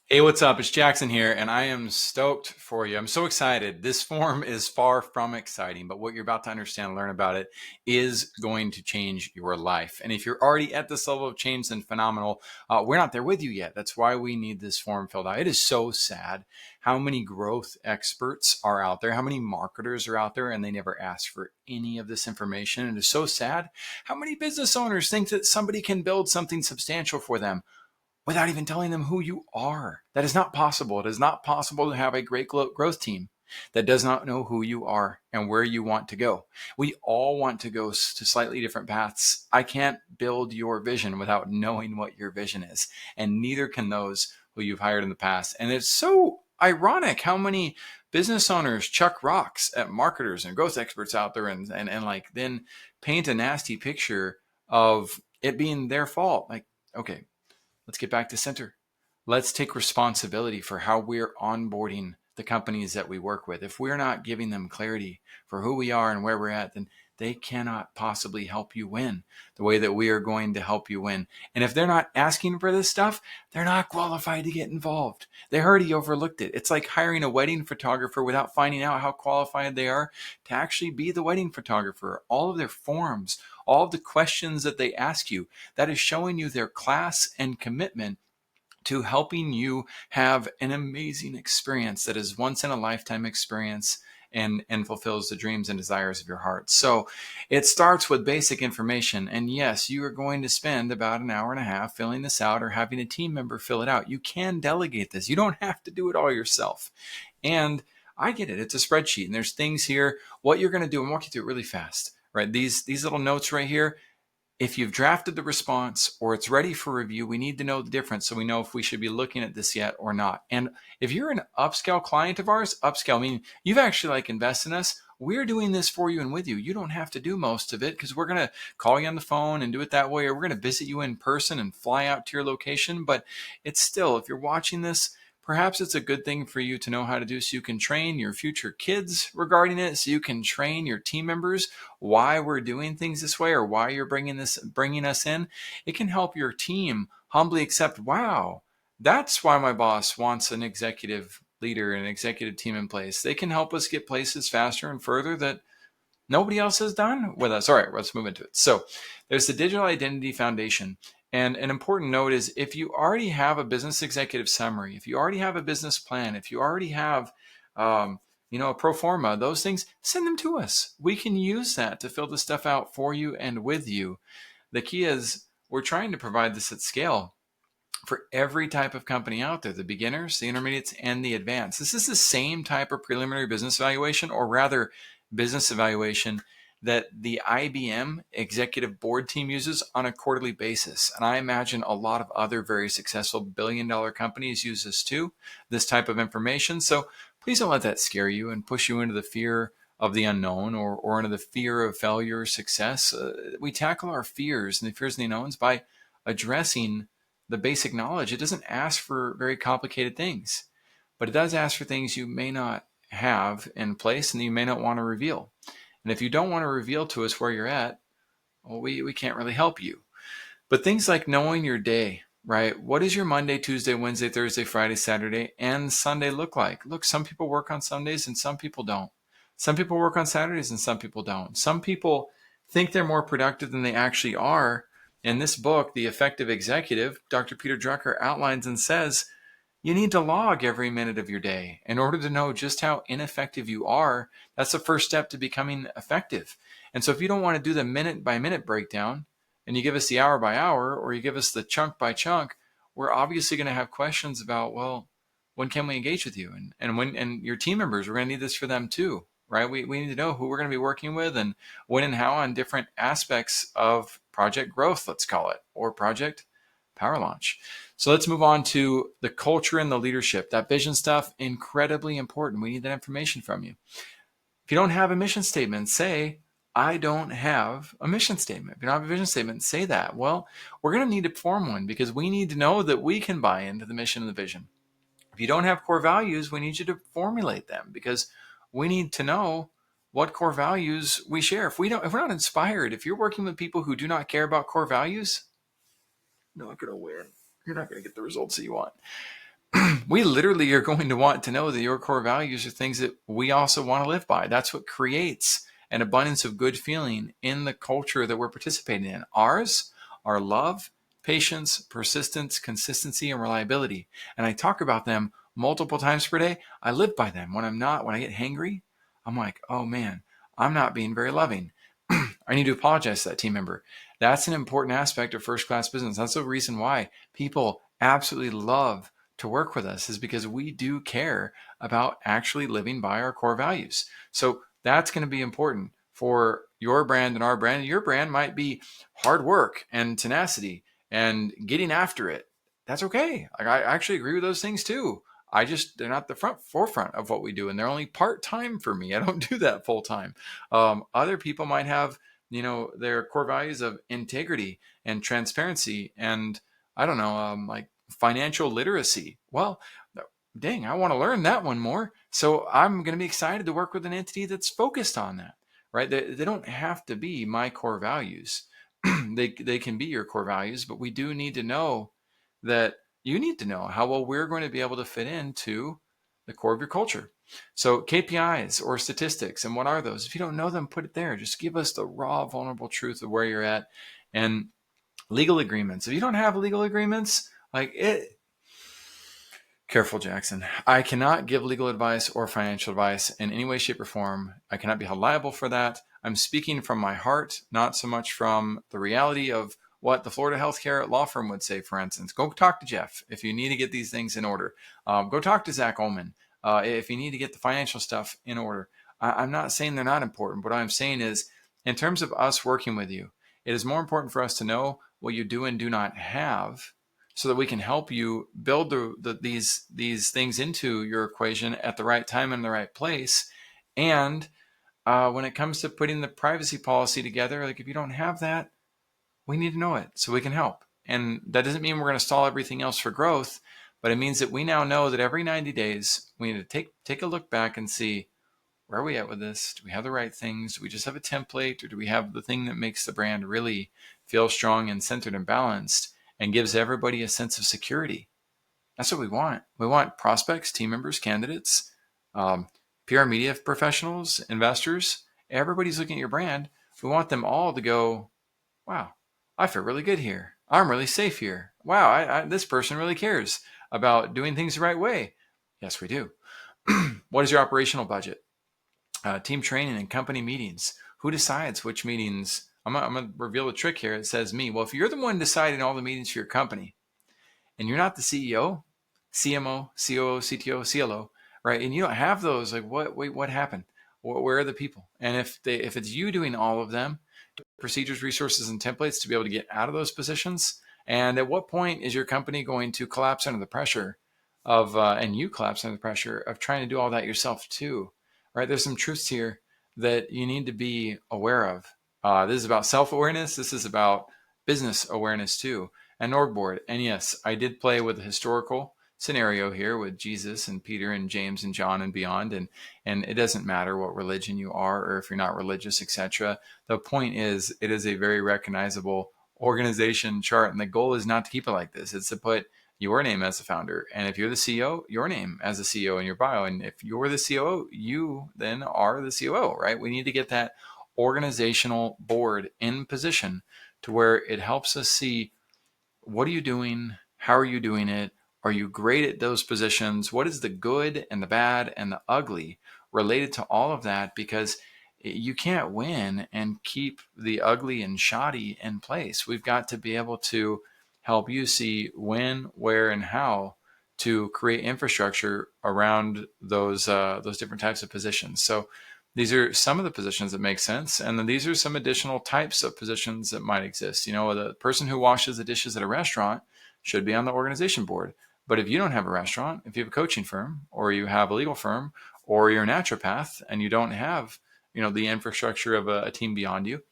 Hey, what's up? It's Jackson here, and I am stoked for you. I'm so excited. This form is far from exciting, but what you're about to understand and learn about it is going to change your life. And if you're already at this level of change, then phenomenal. We're not there with you yet. That's why we need this form filled out. It is so sad how many growth experts are out there, how many marketers are out there, and they never ask for any of this information. It is so sad how many business owners think that somebody can build something substantial for them without even telling them who you are. That is not possible. It is not possible to have a great growth team that does not know who you are and where you want to go. We all want to go to slightly different paths. I can't build your vision without knowing what your vision is, and neither can those who you've hired in the past. And it's so ironic how many business owners chuck rocks at marketers and growth experts out there and like then paint a nasty picture of it being their fault. Like, okay, let's get back to center. Let's take responsibility for how we're onboarding the companies that we work with. If we're not giving them clarity for who we are and where we're at, then they cannot possibly help you win the way that we are going to help you win. And if they're not asking for this stuff, they're not qualified to get involved. They already overlooked it. It's like hiring a wedding photographer without finding out how qualified they are to actually be the wedding photographer. All of their forms, all of the questions that they ask you, that is showing you their class and commitment to helping you have an amazing experience that is once in a lifetime experience and fulfills the dreams and desires of your heart. So it starts with basic information. And yes, you are going to spend about an hour and a half filling this out or having a team member fill it out. You can delegate this. You don't have to do it all yourself. And I get it. It's a spreadsheet and there's things here. What you're going to do, and walk you through it really fast, right? These little notes right here, if you've drafted the response or it's ready for review, we need to know the difference so we know if we should be looking at this yet or not. And if you're an upscale client of ours, upscale meaning you've actually like invested in us, we're doing this for you and with you. You don't have to do most of it because we're going to call you on the phone and do it that way, or we're going to visit you in person and fly out to your location. But it's still, if you're watching this, perhaps it's a good thing for you to know how to do so you can train your future kids regarding it, so you can train your team members why we're doing things this way or why you're bringing us in. It can help your team humbly accept, wow, that's why my boss wants an executive leader and an executive team in place. They can help us get places faster and further that nobody else has done with us. All right, let's move into it. So there's the digital identity foundation. And an important note is if you already have a business executive summary, if you already have a business plan, if you already have a pro forma, those things, send them to us. We can use that to fill the stuff out for you and with you. The key is we're trying to provide this at scale for every type of company out there, the beginners, the intermediates, and the advanced. This is the same type of preliminary business evaluation, or rather business evaluation, that the IBM executive board team uses on a quarterly basis. And I imagine a lot of other very successful billion-dollar companies use this too, this type of information. So please don't let that scare you and push you into the fear of the unknown or into the fear of failure or success. We tackle our fears and the fears and the unknowns by addressing the basic knowledge. It doesn't ask for very complicated things, but it does ask for things you may not have in place and you may not want to reveal. And if you don't want to reveal to us where you're at, well, we can't really help you. But things like knowing your day, right? What does your Monday, Tuesday, Wednesday, Thursday, Friday, Saturday, and Sunday look like? Look, some people work on Sundays and some people don't. Some people work on Saturdays and some people don't. Some people think they're more productive than they actually are. In this book, The Effective Executive, Dr. Peter Drucker outlines and says, you need to log every minute of your day in order to know just how ineffective you are. That's the first step to becoming effective. And so if you don't want to do the minute by minute breakdown and you give us the hour by hour or you give us the chunk by chunk, we're obviously going to have questions about, well, when can we engage with you? And your team members, we're going to need this for them too, right? We need to know who we're going to be working with and when and how on different aspects of project growth, let's call it, or project power launch. So let's move on to the culture and the leadership. That vision stuff, incredibly important. We need that information from you. If you don't have a mission statement, say, I don't have a mission statement. If you don't have a vision statement, say that. Well, we're going to need to form one because we need to know that we can buy into the mission and the vision. If you don't have core values, we need you to formulate them because we need to know what core values we share. If we're not inspired, if you're working with people who do not care about core values, you're not going to win. You're not going to get the results that you want. we literally are going to want to know that your core values are things that we also want to live by. That's what creates an abundance of good feeling in the culture that we're participating in. Ours are love, patience, persistence, consistency, and reliability. And I talk about them multiple times per day. I live by them. When I get hangry, I'm like, oh man, I'm not being very loving. I need to apologize to that team member. That's an important aspect of first class business. That's the reason why people absolutely love to work with us, is because we do care about actually living by our core values. So that's going to be important for your brand and our brand. Your brand might be hard work and tenacity and getting after it. That's okay. Like, I actually agree with those things too. They're not the forefront of what we do, and they're only part time for me. I don't do that full time. Other people might have, their core values of integrity and transparency, and I don't know, like financial literacy. Well, dang, I want to learn that one more. So I'm going to be excited to work with an entity that's focused on that, right? They don't have to be my core values. They can be your core values, but we do need to know that you need to know how well we're going to be able to fit into the core of your culture. So KPIs or statistics, and what are those? If you don't know them, put it there. Just give us the raw, vulnerable truth of where you're at. And legal agreements. If you don't have legal agreements, like it, careful, Jackson. I cannot give legal advice or financial advice in any way, shape, or form. I cannot be held liable for that. I'm speaking from my heart, not so much from the reality of what the Florida healthcare law firm would say, for instance. Go talk to Jeff if you need to get these things in order. Go talk to Zach Ullman if you need to get the financial stuff in order. I'm not saying they're not important. What I'm saying is, in terms of us working with you, it is more important for us to know what you do and do not have, so that we can help you build these things into your equation at the right time and the right place. And when it comes to putting the privacy policy together, like if you don't have that, we need to know it so we can help. And that doesn't mean we're going to stall everything else for growth, but it means that we now know that every 90 days we need to take a look back and see, where are we at with this? Do we have the right things? Do we just have a template, or do we have the thing that makes the brand really feel strong and centered and balanced and gives everybody a sense of security? That's what we want. We want prospects, team members, candidates, um, PR media professionals, investors. Everybody's looking at your brand. We want them all to go, wow, I feel really good here. I'm really safe here. Wow, this person really cares about doing things the right way. Yes, we do. What is your operational budget? Team training and company meetings. Who decides which meetings? I'm going to reveal a trick here. It says me. Well, if you're the one deciding all the meetings for your company and you're not the CEO, CMO, COO, CTO, CLO, right? And you don't have those, like what happened? Where are the people? And if it's you doing all of them, procedures, resources, and templates to be able to get out of those positions? And at what point is your company going to collapse under the pressure of, and you collapse under the pressure of trying to do all that yourself too, right? There's some truths here that you need to be aware of. This is about self-awareness. This is about business awareness too, and org board. And yes, I did play with a historical scenario here with Jesus and Peter and James and John and beyond. And it doesn't matter what religion you are or if you're not religious, etc. The point is, it is a very recognizable organization chart. And the goal is not to keep it like this. It's to put your name as the founder. And if you're the CEO, your name as the CEO in your bio. And if you're the COO, you then are the COO, right? We need to get that organizational board in position to where it helps us see, what are you doing? How are you doing it? Are you great at those positions? What is the good and the bad and the ugly related to all of that? Because you can't win and keep the ugly and shoddy in place. We've got to be able to help you see when, where, and how to create infrastructure around those different types of positions. So these are some of the positions that make sense. And then these are some additional types of positions that might exist. The person who washes the dishes at a restaurant should be on the organization board. But if you don't have a restaurant, if you have a coaching firm, or you have a legal firm, or you're a naturopath and you don't have, the infrastructure of a team beyond you,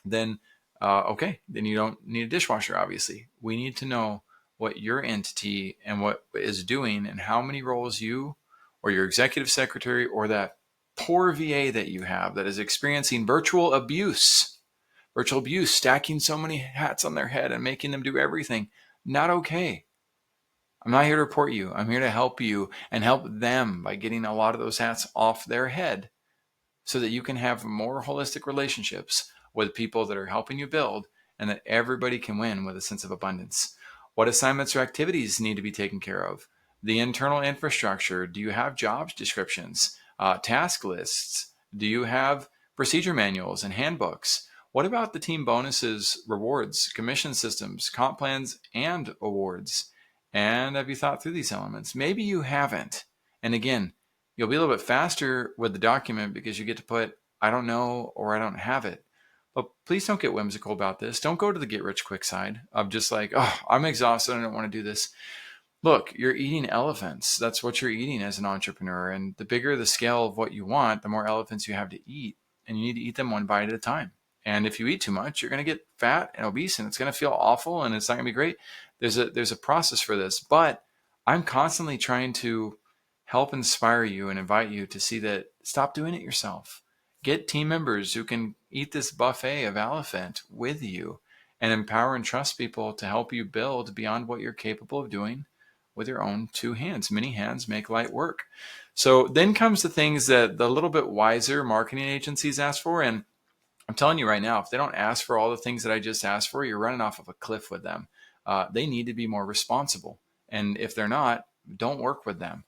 then okay, then you don't need a dishwasher. Obviously, we need to know what your entity and what is doing, and how many roles you or your executive secretary or that poor VA that you have that is experiencing virtual abuse, stacking so many hats on their head and making them do everything. Not okay. I'm not here to report you. I'm here to help you and help them by getting a lot of those hats off their head so that you can have more holistic relationships with people that are helping you build and that everybody can win with a sense of abundance. What assignments or activities need to be taken care of? The internal infrastructure. Do you have job descriptions, task lists? Do you have procedure manuals and handbooks? What about the team bonuses, rewards, commission systems, comp plans, and awards? And have you thought through these elements? Maybe you haven't. And again, you'll be a little bit faster with the document because you get to put, I don't know, or I don't have it. But please don't get whimsical about this. Don't go to the get rich quick side of just like, oh, I'm exhausted. I don't want to do this. Look, you're eating elephants. That's what you're eating as an entrepreneur. And the bigger the scale of what you want, the more elephants you have to eat. And you need to eat them one bite at a time. And if you eat too much, you're going to get fat and obese and it's going to feel awful and it's not going to be great. There's a process for this. But I'm constantly trying to help inspire you and invite you to see that stop doing it yourself. Get team members who can eat this buffet of elephant with you and empower and trust people to help you build beyond what you're capable of doing with your own two hands. Many hands make light work. So then comes the things that the little bit wiser marketing agencies ask for. And I'm telling you right now, if they don't ask for all the things that I just asked for, you're running off of a cliff with them. They need to be more responsible. And if they're not, don't work with them.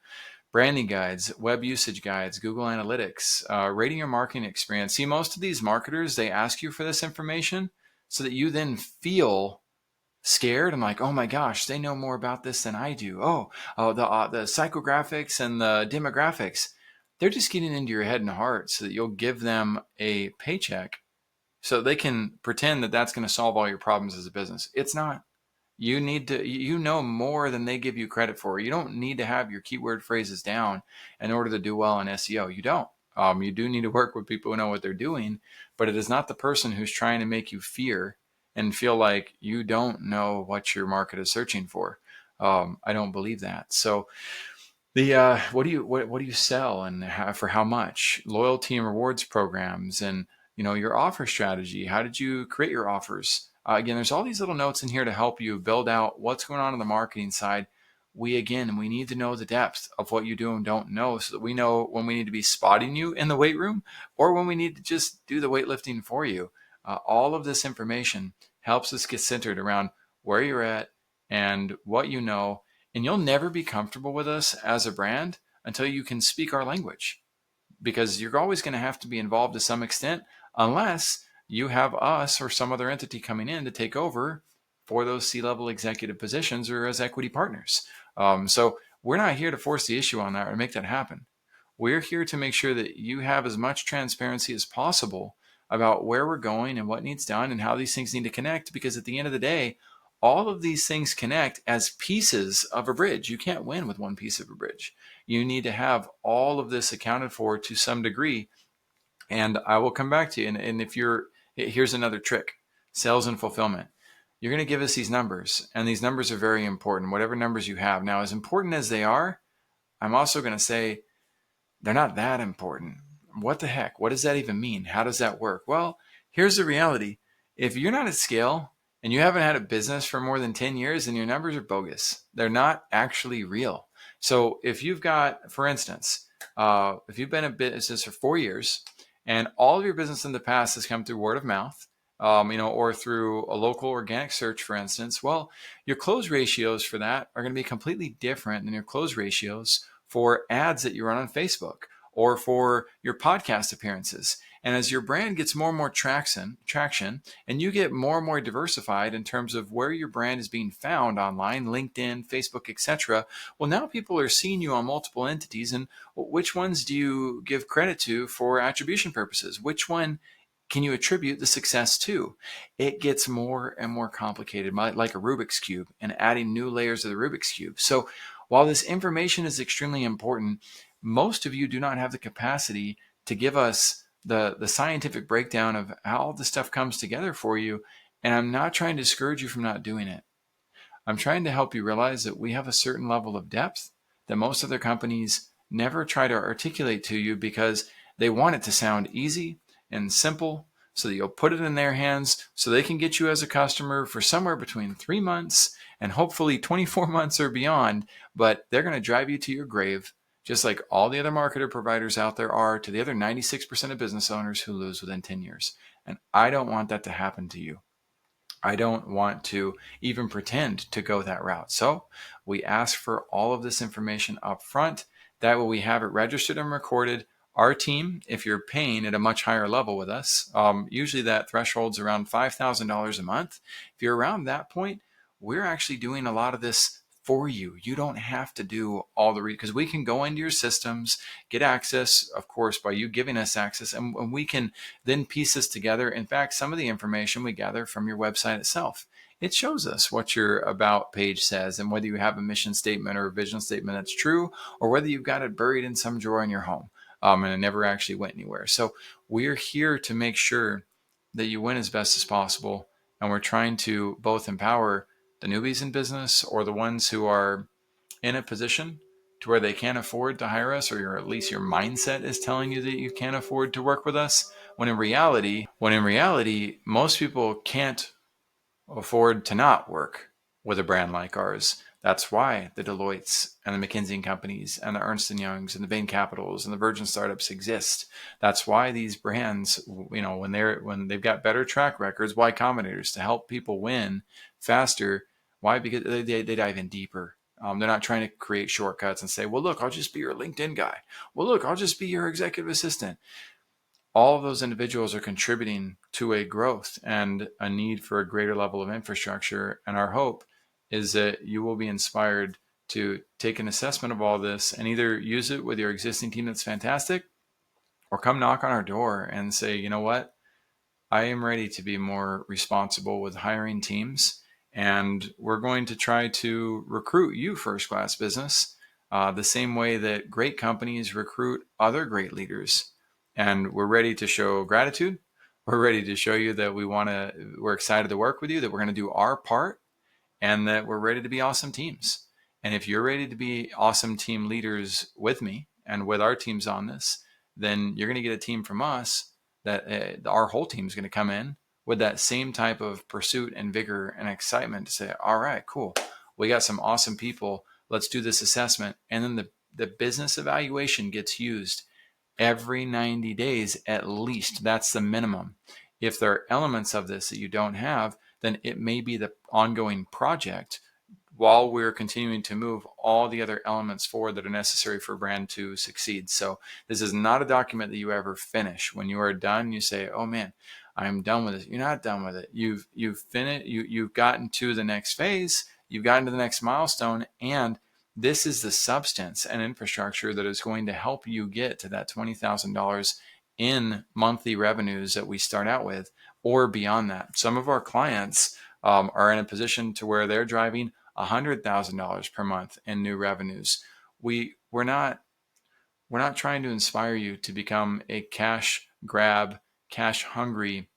Branding guides, web usage guides, Google Analytics, rating your marketing experience. See, most of these marketers, they ask you for this information so that you then feel scared and like, oh my gosh, they know more about this than I do. The psychographics and the demographics, they're just getting into your head and heart so that you'll give them a paycheck so they can pretend that that's going to solve all your problems as a business. It's not. You need to, you know more than they give you credit for. You don't need to have your keyword phrases down in order to do well on SEO. You don't. You do need to work with people who know what they're doing, but it is not the person who's trying to make you fear and feel like you don't know what your market is searching for. I don't believe that. So the what do you sell and for how much? Loyalty and rewards programs, and your offer strategy. How did you create your offers? Again, there's all these little notes in here to help you build out what's going on the marketing side. We need to know the depth of what you do and don't know so that we know when we need to be spotting you in the weight room or when we need to just do the weightlifting for you. All of this information helps us get centered around where you're at and what you know, and you'll never be comfortable with us as a brand until you can speak our language, because you're always going to have to be involved to some extent unless you have us or some other entity coming in to take over for those C-level executive positions or as equity partners. So we're not here to force the issue on that or make that happen. We're here to make sure that you have as much transparency as possible about where we're going and what needs done and how these things need to connect, because at the end of the day, all of these things connect as pieces of a bridge. You can't win with one piece of a bridge. You need to have all of this accounted for to some degree. And I will come back to you. And if here's another trick, sales and fulfillment. You're going to give us these numbers, and these numbers are very important, whatever numbers you have. Now, as important as they are, I'm also going to say they're not that important. What the heck? What does that even mean? How does that work? Well, here's the reality. If you're not at scale and you haven't had a business for more than 10 years, then your numbers are bogus. They're not actually real. So if you've got, for instance, if you've been in business for 4 years and all of your business in the past has come through word of mouth, or through a local organic search, for instance, well, your close ratios for that are going to be completely different than your close ratios for ads that you run on Facebook or for your podcast appearances. And as your brand gets more and more traction, and you get more and more diversified in terms of where your brand is being found online, LinkedIn, Facebook, etc., well, now people are seeing you on multiple entities. And which ones do you give credit to for attribution purposes? Which one can you attribute the success to? It gets more and more complicated, like a Rubik's Cube, and adding new layers of the Rubik's Cube. So while this information is extremely important, most of you do not have the capacity to give us the scientific breakdown of how all this stuff comes together for you. And I'm not trying to discourage you from not doing it. I'm trying to help you realize that we have a certain level of depth that most other companies never try to articulate to you because they want it to sound easy and simple so that you'll put it in their hands so they can get you as a customer for somewhere between 3 months and hopefully 24 months or beyond, but they're going to drive you to your grave, just like all the other marketer providers out there are to the other 96% of business owners who lose within 10 years. And I don't want that to happen to you. I don't want to even pretend to go that route. So we ask for all of this information up front. That way we have it registered and recorded. Our team, if you're paying at a much higher level with us, usually that threshold's around $5,000 a month. If you're around that point, we're actually doing a lot of this for you. You don't have to do all the because we can go into your systems, get access, of course, by you giving us access, and we can then piece this together. In fact, some of the information we gather from your website itself. It shows us what your about page says and whether you have a mission statement or a vision statement that's true, or whether you've got it buried in some drawer in your home, and it never actually went anywhere. So we're here to make sure that you win as best as possible. And we're trying to both empower the newbies in business or the ones who are in a position to where they can't afford to hire us, or at least your mindset is telling you that you can't afford to work with us, when in reality most people can't afford to not work with a brand like ours. That's why the Deloittes and the McKinsey and Companies and the Ernst and Youngs and the Bain Capitals and the Virgin Startups exist. That's why these brands, when they've got better track records, Y Combinators, to help people win faster. Why? Because they dive in deeper. They're not trying to create shortcuts and say, well, look, I'll just be your LinkedIn guy. Well, look, I'll just be your executive assistant. All of those individuals are contributing to a growth and a need for a greater level of infrastructure. And our hope is that you will be inspired to take an assessment of all this and either use it with your existing team that's fantastic, or come knock on our door and say, you know what, I am ready to be more responsible with hiring teams. And we're going to try to recruit you, first class business, the same way that great companies recruit other great leaders. And we're ready to show gratitude. We're ready to show you that we're excited to work with you, that we're going to do our part, and that we're ready to be awesome teams. And if you're ready to be awesome team leaders with me and with our teams on this, then you're going to get a team from us that our whole team is going to come in with that same type of pursuit and vigor and excitement to say, all right, cool. We got some awesome people. Let's do this assessment. And then the business evaluation gets used every 90 days at least. That's the minimum. If there are elements of this that you don't have, then it may be the ongoing project while we're continuing to move all the other elements forward that are necessary for a brand to succeed. So this is not a document that you ever finish. When you are done, you say, oh man, I'm done with it. You're not done with it. You've finished, you've gotten to the next phase, you've gotten to the next milestone, and this is the substance and infrastructure that is going to help you get to that $20,000 in monthly revenues that we start out with, or beyond that. Some of our clients are in a position to where they're driving $100,000 per month in new revenues. We're not trying to inspire you to become a cash grab, cash hungry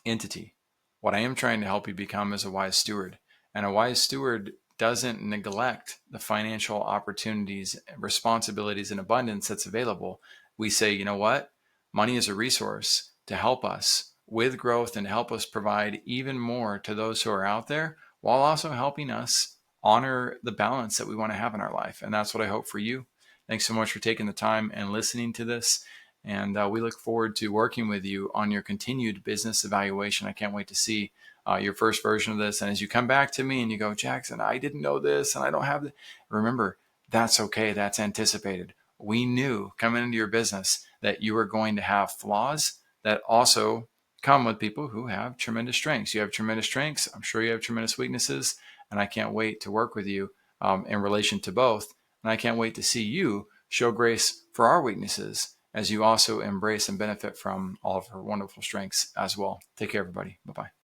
entity. What I am trying to help you become is a wise steward. And a wise steward doesn't neglect the financial opportunities, responsibilities, and abundance that's available. We say, you know what? Money is a resource to help us with growth and help us provide even more to those who are out there, while also helping us honor the balance that we want to have in our life. And that's what I hope for you. Thanks so much for taking the time and listening to this. And we look forward to working with you on your continued business evaluation. I can't wait to see your first version of this. And as you come back to me and you go, Jackson, I didn't know this and I don't have it. Remember, that's okay. That's anticipated. We knew coming into your business that you were going to have flaws that also come with people who have tremendous strengths. You have tremendous strengths. I'm sure you have tremendous weaknesses. And I can't wait to work with you in relation to both. And I can't wait to see you show grace for our weaknesses as you also embrace and benefit from all of her wonderful strengths as well. Take care, everybody. Bye-bye.